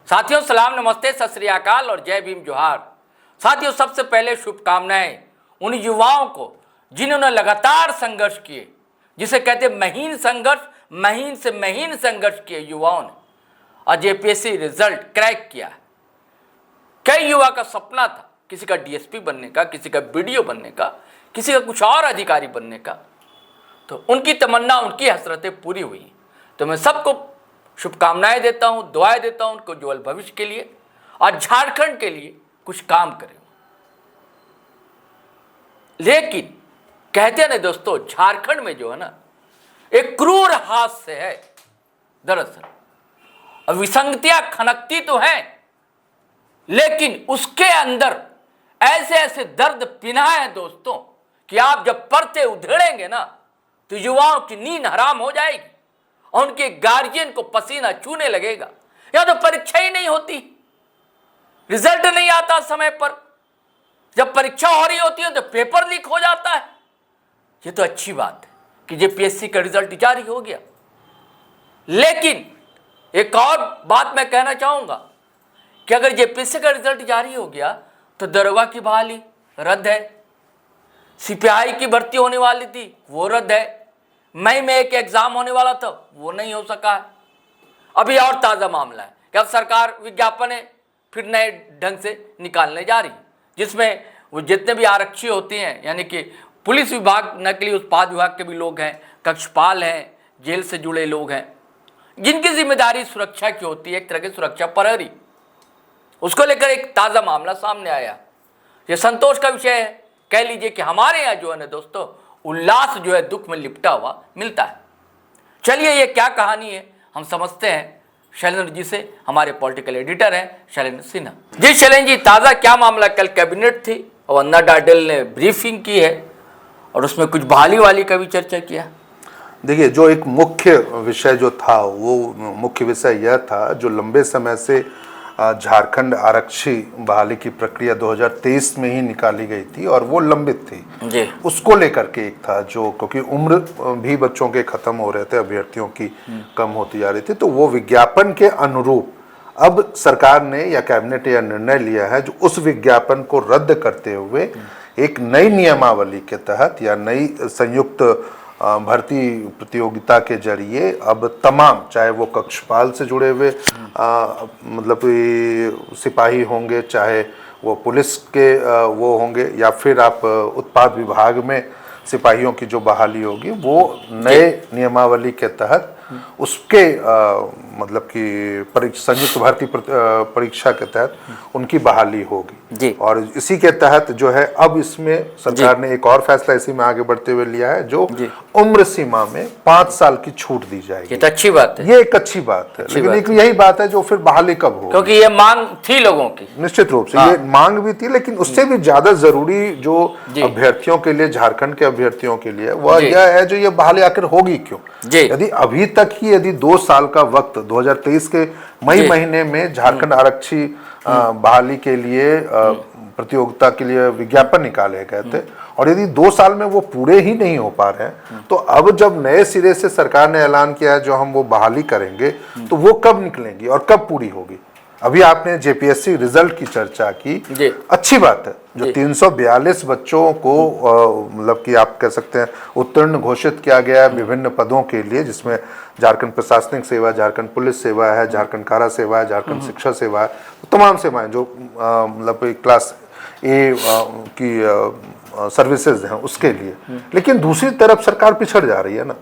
साथियों सलाम, नमस्ते, सत श्री अकाल और जय भीम जोहार। साथियों सबसे पहले शुभकामनाएं उन युवाओं को जिन्होंने लगातार संघर्ष किए, जिसे कहते महीन संघर्ष, महीन से महीन संघर्ष किए युवाओं ने और जेपीएससी रिजल्ट क्रैक किया। कई युवा का सपना था किसी का डीएसपी बनने का, किसी का बीडीओ बनने का, किसी का कुछ और अधिकारी बनने का, तो उनकी तमन्ना, उनकी हसरतें पूरी हुई। तो मैं सबको शुभकामनाएं देता हूं, दुआएं देता हूं उनको उज्ज्वल भविष्य के लिए और झारखंड के लिए कुछ काम करें। लेकिन कहते हैं ना दोस्तों, झारखंड में जो है ना एक क्रूर हास्य है दरअसल। विसंगतियां खनकती तो हैं, लेकिन उसके अंदर ऐसे ऐसे दर्द पिना है दोस्तों कि आप जब पर्चे उधेड़ेंगे ना तो युवाओं की नींद हराम हो जाएगी और उनके गार्जियन को पसीना चूने लगेगा। या तो परीक्षा ही नहीं होती, रिजल्ट नहीं आता समय पर, जब परीक्षा हो रही होती है तो पेपर लीक हो जाता है। ये तो अच्छी बात है कि जेपीएससी का रिजल्ट जारी हो गया, लेकिन एक और बात मैं कहना चाहूंगा कि अगर जेपीएससी का रिजल्ट जारी हो गया तो दरोगा की बहाली रद्द है, सीपीआई की भर्ती होने वाली थी वो रद्द है, मई में एक एग्जाम होने वाला था वो नहीं हो सका है। अभी और ताज़ा मामला है कि अब सरकार विज्ञापन फिर नए ढंग से निकालने जा रही, जिसमें वो जितने भी आरक्षी होते हैं, यानी कि पुलिस विभाग, नकली उत्पाद विभाग के भी लोग हैं, कक्षपाल हैं, जेल से जुड़े लोग हैं, जिनकी जिम्मेदारी सुरक्षा की होती है, एक तरह की सुरक्षा प्रहरी, उसको लेकर एक ताज़ा मामला सामने आया। ये संतोष का विषय है। कह लीजिए कि हमारे यहाँ जो है ना दोस्तों उल्लास जो है दुख में लिपटा हुआ मिलता है। चलिए ये क्या कहानी है हम समझते हैं शैलेंद्र जी से। हमारे पॉलिटिकल एडिटर हैं शैलेंद्र सिन्हा जी। शैलेंद्र जी, ताज़ा क्या मामला? कल कैबिनेट थी और अन्ना डाडेल ने ब्रीफिंग की है और उसमें कुछ बहाली वाली का भी चर्चा किया। देखिए, जो एक मुख्य विषय जो था वो मुख्य विषय यह था, जो लंबे समय से झारखंड आरक्षी बहाली की प्रक्रिया 2023 में ही निकाली गई थी और वो लंबित थी जी। उसको लेकर के एक था, जो क्योंकि उम्र भी बच्चों के खत्म हो रहे थे, अभ्यर्थियों की कम होती जा रही थी, तो वो विज्ञापन के अनुरूप अब सरकार ने या कैबिनेट यह निर्णय लिया है जो उस विज्ञापन को रद्द करते हुए एक नई नियमावली के तहत या नई संयुक्त भर्ती प्रतियोगिता के जरिए अब तमाम, चाहे वो कक्षपाल से जुड़े हुए मतलब सिपाही होंगे, चाहे वो पुलिस के वो होंगे, या फिर आप उत्पाद विभाग में सिपाहियों की जो बहाली होगी, वो नए नियमावली के तहत उसके मतलब कि संयुक्त भर्ती परीक्षा के तहत उनकी बहाली होगी। और इसी के तहत जो है अब इसमें सरकार ने एक और फैसला इसी में आगे बढ़ते हुए लिया है, जो उम्र सीमा में 5 साल की छूट दी जाएगी। ये तो अच्छी बात है, ये एक अच्छी बात है, लेकिन एक यही बात है जो फिर बहाली कब हो, क्योंकि ये मांग थी लोगों की, निश्चित रूप से ये मांग भी थी, लेकिन उससे भी ज्यादा जरूरी जो अभ्यर्थियों के लिए, झारखंड के अभ्यर्थियों के लिए, वह यह है जो ये बहाली आखिर होगी क्यों। यदि अभी तक ही 2 साल का वक्त 2023 के मई महीने में झारखंड आरक्षी बहाली के लिए प्रतियोगिता के लिए विज्ञापन निकाले गए थे, और यदि 2 साल में वो पूरे ही नहीं हो पा रहे हैं, तो अब जब नए सिरे से सरकार ने ऐलान किया है जो हम वो बहाली करेंगे, तो वो कब निकलेंगी और कब पूरी होगी। अभी आपने जेपीएससी रिजल्ट की चर्चा की, अच्छी बात है, जो 342 बच्चों को मतलब कि आप कह सकते हैं उत्तीर्ण घोषित किया गया है विभिन्न पदों के लिए, जिसमें झारखंड प्रशासनिक सेवा, झारखंड पुलिस सेवा है, झारखंड कारा सेवा है, झारखंड शिक्षा सेवा है, तो तमाम सेवाएं जो मतलब क्लास ए की सर्विसेज हैं उसके लिए। लेकिन दूसरी तरफ सरकार पिछड़ जा रही है ना।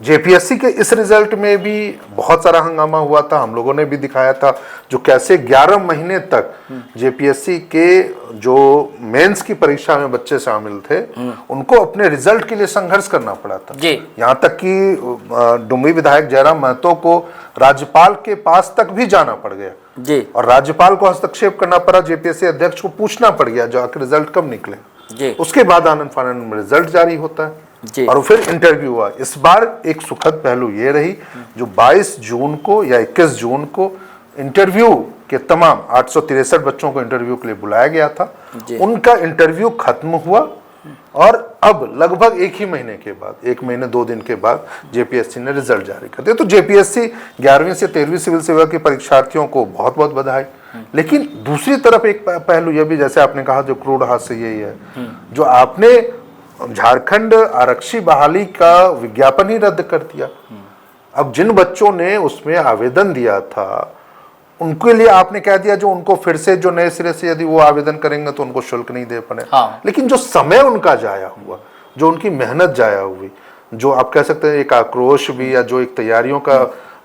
जेपीएससी के इस रिजल्ट में भी बहुत सारा हंगामा हुआ था, हम लोगों ने भी दिखाया था, जो कैसे 11 महीने तक जेपीएससी के जो मेंस की परीक्षा में बच्चे शामिल थे, उनको अपने रिजल्ट के लिए संघर्ष करना पड़ा था। यहाँ तक कि डुमरी विधायक जयराम महतो को राज्यपाल के पास तक भी जाना पड़ गया और राज्यपाल को हस्तक्षेप करना पड़ा, जेपीएससी अध्यक्ष को पूछना पड़ गया जो आखिर रिजल्ट कब निकले। उसके बाद आनंद फानंद में रिजल्ट जारी होता है और फिर इंटरव्यू हुआ। इस बार एक सुखद पहलू ये रही, जो 22 जून को या 21 जून को इंटरव्यू के तमाम 863 बच्चों को इंटरव्यू के लिए बुलाया गया था, उनका इंटरव्यू खत्म हुआ और अब लगभग एक ही महीने के बाद, 1 महीने 2 दिन के बाद जेपीएससी ने रिजल्ट जारी कर दिया। तो जेपीएससी 11वीं से 13वीं सिविल सेवा के परीक्षार्थियों को बहुत बहुत बधाई। लेकिन दूसरी तरफ एक पहलू यह भी, जैसे आपने कहा, जो क्रूर हास्य यही है, जो आपने झारखंड आरक्षी बहाली का विज्ञापन ही रद्द कर दिया। अब जिन बच्चों ने उसमें आवेदन दिया था उनके लिए आपने कह दिया जो उनको फिर से जो नए सिरे से यदि वो आवेदन करेंगे तो उनको शुल्क नहीं दे पाए। हाँ। लेकिन जो समय उनका जाया हुआ, जो उनकी मेहनत जाया हुई, जो आप कह सकते हैं एक आक्रोश भी, या जो एक तैयारियों का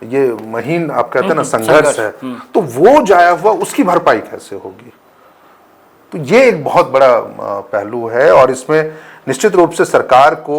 ये महीन आप कहते हैं ना संघर्ष है, तो वो जाया हुआ उसकी भरपाई कैसे होगी? तो ये एक बहुत बड़ा पहलू है और इसमें निश्चित रूप से सरकार को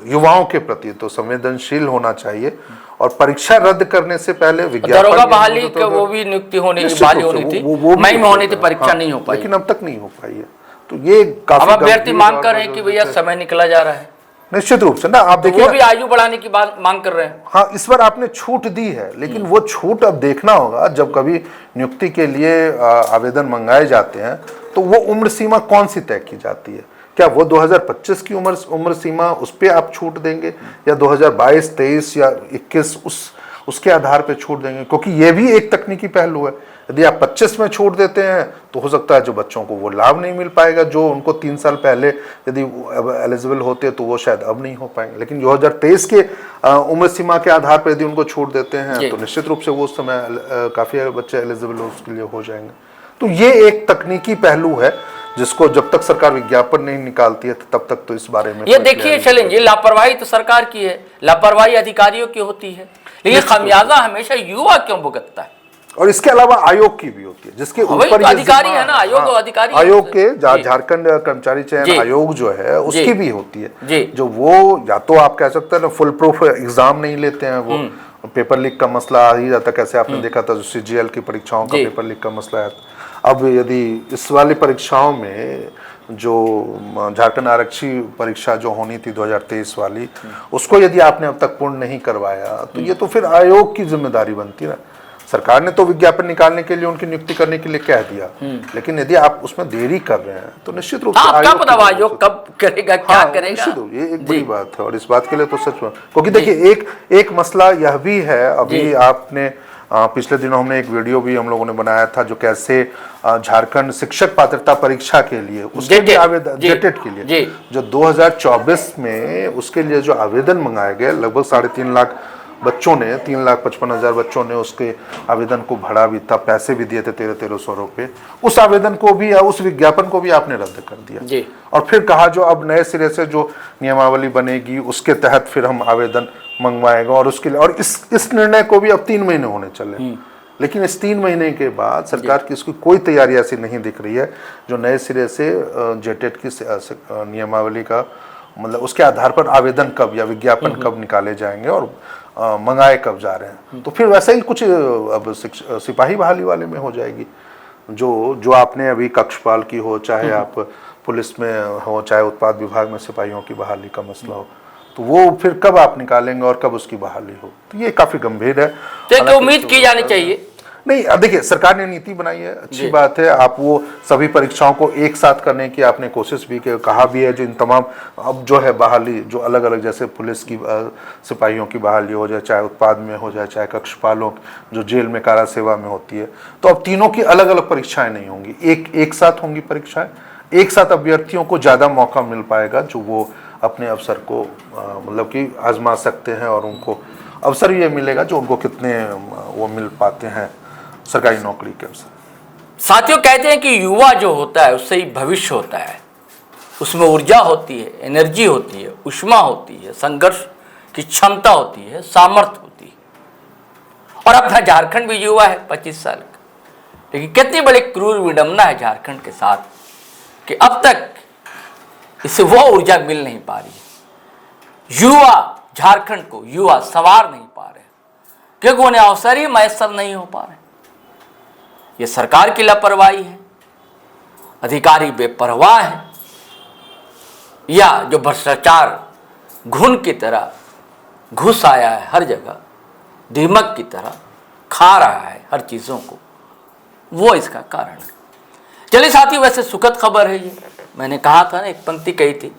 युवाओं के प्रति तो संवेदनशील होना चाहिए और परीक्षा रद्द करने से पहले दरोगा बहाली का वो भी नियुक्ति होनी बहाली होनी थी, मई में होनी थी, परीक्षा नहीं हो पाई, लेकिन अब तक नहीं हो पाई है। तो ये काफी अभ्यर्थी मांग कर रहे हैं कि भैया समय निकला जा रहा है। निश्चित रूप से ना, आप देखिए, वो भी आयु बढ़ाने की बात मांग कर रहे हैं। हाँ, इस बार आपने छूट दी है, लेकिन वो छूट अब देखना होगा जब कभी नियुक्ति के लिए आवेदन मंगाए जाते हैं तो वो उम्र सीमा कौन सी तय की जाती है? क्या वो 2025 की उम्र सीमा, उस पे आप छूट देंगे, या 2022, 23 या 21 उसके आधार पे छूट देंगे? क्योंकि ये भी एक तकनीकी पहलू है। यदि आप 25 में छूट देते हैं तो हो सकता है जो बच्चों को वो लाभ नहीं मिल पाएगा, जो उनको 3 साल पहले यदि एलिजिबल होते तो वो शायद अब नहीं हो पाएंगे। लेकिन 2023 के उम्र सीमा के आधार पर यदि उनको छूट देते हैं तो निश्चित रूप से वो उस समय काफ़ी बच्चे एलिजिबल उसके लिए हो जाएंगे। तो ये एक तकनीकी पहलू है जिसको जब तक सरकार विज्ञापन नहीं निकालती है तब तक तो इस बारे में ये देखिए चलेंगे, लापरवाही तो सरकार की है, लापरवाही अधिकारियों की होती है, लेकिन खामियाजा हमेशा युवा क्यों भुगतता है? और इसके अलावा आयोग की भी होती है, जिसके ऊपर अधिकारी है ना, आयोग तो अधिकारी, आयोग के झारखंड कर्मचारी चयन आयोग जो है उसकी भी होती है, जो वो या तो आप कह सकते हैं ना फुल प्रूफ एग्जाम नहीं लेते हैं, वो पेपर लीक का मसला आ ही जाता। कैसे आपने देखा था सीजीएल की परीक्षाओं का पेपर लीक का मसला है। अब यदि इस वाली परीक्षाओं में जो झारखंड आरक्षी परीक्षा जो होनी थी 2023 वाली, उसको यदि आपने अब तक पूर्ण नहीं करवाया तो ये तो फिर आयोग की जिम्मेदारी बनती है ना। सरकार ने तो विज्ञापन निकालने के लिए, उनकी नियुक्ति करने के लिए कह दिया, लेकिन यदि आप उसमें देरी कर रहे हैं तो निश्चित रूप से आयोग कब करेगा, क्या करेगा, ये एक बड़ी बात है। और इस बात के लिए तो सच, क्योंकि देखिए एक मसला यह भी है, अभी आपने पिछले दिनों हमने एक वीडियो भी हम लोगों ने बनाया था जो कैसे झारखंड शिक्षक पात्रता परीक्षा के लिए उसके लिए आवेदन, जेटेट के लिए जो 2024 में उसके लिए जो आवेदन मंगाए गए, लगभग 3.5 लाख बच्चों ने, 3,55,000 बच्चों ने उसके आवेदन को भरा भी था, पैसे भी दिए थे 1300 रुपये। उस आवेदन को भी या उस विज्ञापन को भी आपने रद्द कर दिया और फिर कहा जो अब नए सिरे से जो नियमावली बनेगी उसके तहत फिर हम आवेदन मंगवाएगा और उसके लिए, और इस निर्णय को भी अब 3 महीने होने चले। लेकिन इस 3 महीने के बाद सरकार की इसकी कोई तैयारी ऐसी नहीं दिख रही है जो नए सिरे से जेटेट की नियमावली का मतलब उसके आधार पर आवेदन कब या विज्ञापन कब निकाले जाएंगे और मंगाए कब जा रहे हैं। तो फिर वैसा ही कुछ अब सिपाही बहाली वाले में हो जाएगी, जो आपने अभी कक्षपाल की हो, चाहे आप पुलिस में हो, चाहे उत्पाद विभाग में सिपाहियों की बहाली का मसला हो, तो वो फिर कब आप निकालेंगे और कब उसकी बहाली हो। तो ये काफी गंभीर है, तो उम्मीद की जानी चाहिए। नहीं, देखिए सरकार ने नीति बनाई है, अच्छी बात है। आप वो सभी परीक्षाओं को एक साथ करने की आपने कोशिश भी कहा भी है, जो इन तमाम अब जो है बहाली जो अलग अलग, जैसे पुलिस की सिपाहियों की बहाली हो जाए, चाहे उत्पाद में हो जाए, चाहे कक्षपालों जो जेल में कारा सेवा में होती है, तो अब तीनों की अलग अलग परीक्षाएं नहीं होंगी, एक साथ होंगी परीक्षाएं। एक साथ अभ्यर्थियों को ज़्यादा मौका मिल पाएगा जो वो अपने अवसर को मतलब कि आजमा सकते हैं और उनको अवसर ये मिलेगा जो उनको कितने वो मिल पाते हैं सरकारी नौकरी के अवसर। साथियों, कहते हैं कि युवा जो होता है उससे ही भविष्य होता है, उसमें ऊर्जा होती है, एनर्जी होती है, उष्मा होती है, संघर्ष की क्षमता होती है, सामर्थ्य होती है। और अब झारखंड भी युवा है 25 साल का, लेकिन कितनी बड़ी क्रूर विडंबना है झारखंड के साथ कि अब तक इससे वो ऊर्जा मिल नहीं पा रही। युवा झारखंड को युवा संवार नहीं पा रहे क्योंकि उन्हें अवसर ही मैसर नहीं हो पा रहे। ये सरकार की लापरवाही है, अधिकारी बेपरवाह है, या जो भ्रष्टाचार घुन की तरह घुस आया है हर जगह, दीमक की तरह खा रहा है हर चीज़ों को, वो इसका कारण है। चलिए साथी, वैसे सुखद खबर है ये मैंने कहा था ना, एक पंक्ति कही थी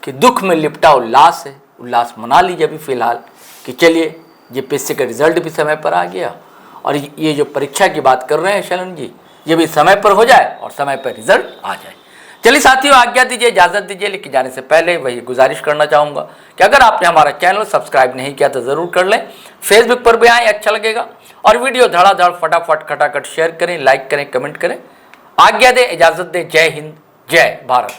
कि दुख में लिपटा उल्लास है, उल्लास मना लीजिए अभी फिलहाल कि चलिए जेपीएससी का रिजल्ट भी समय पर आ गया और ये जो परीक्षा की बात कर रहे हैं शैलन जी, ये भी समय पर हो जाए और समय पर रिजल्ट आ जाए। चलिए साथियों, आज्ञा दीजिए, इजाज़त दीजिए, लेकिन जाने से पहले वही गुजारिश करना चाहूँगा कि अगर आपने हमारा चैनल सब्सक्राइब नहीं किया तो ज़रूर कर लें। फेसबुक पर भी आएँ, अच्छा लगेगा, और वीडियो धड़ाधड़ फटाफट खटाखट शेयर करें, लाइक करें, कमेंट करें। आज्ञा दें, इजाज़त दें। जय हिंद, जय भारत।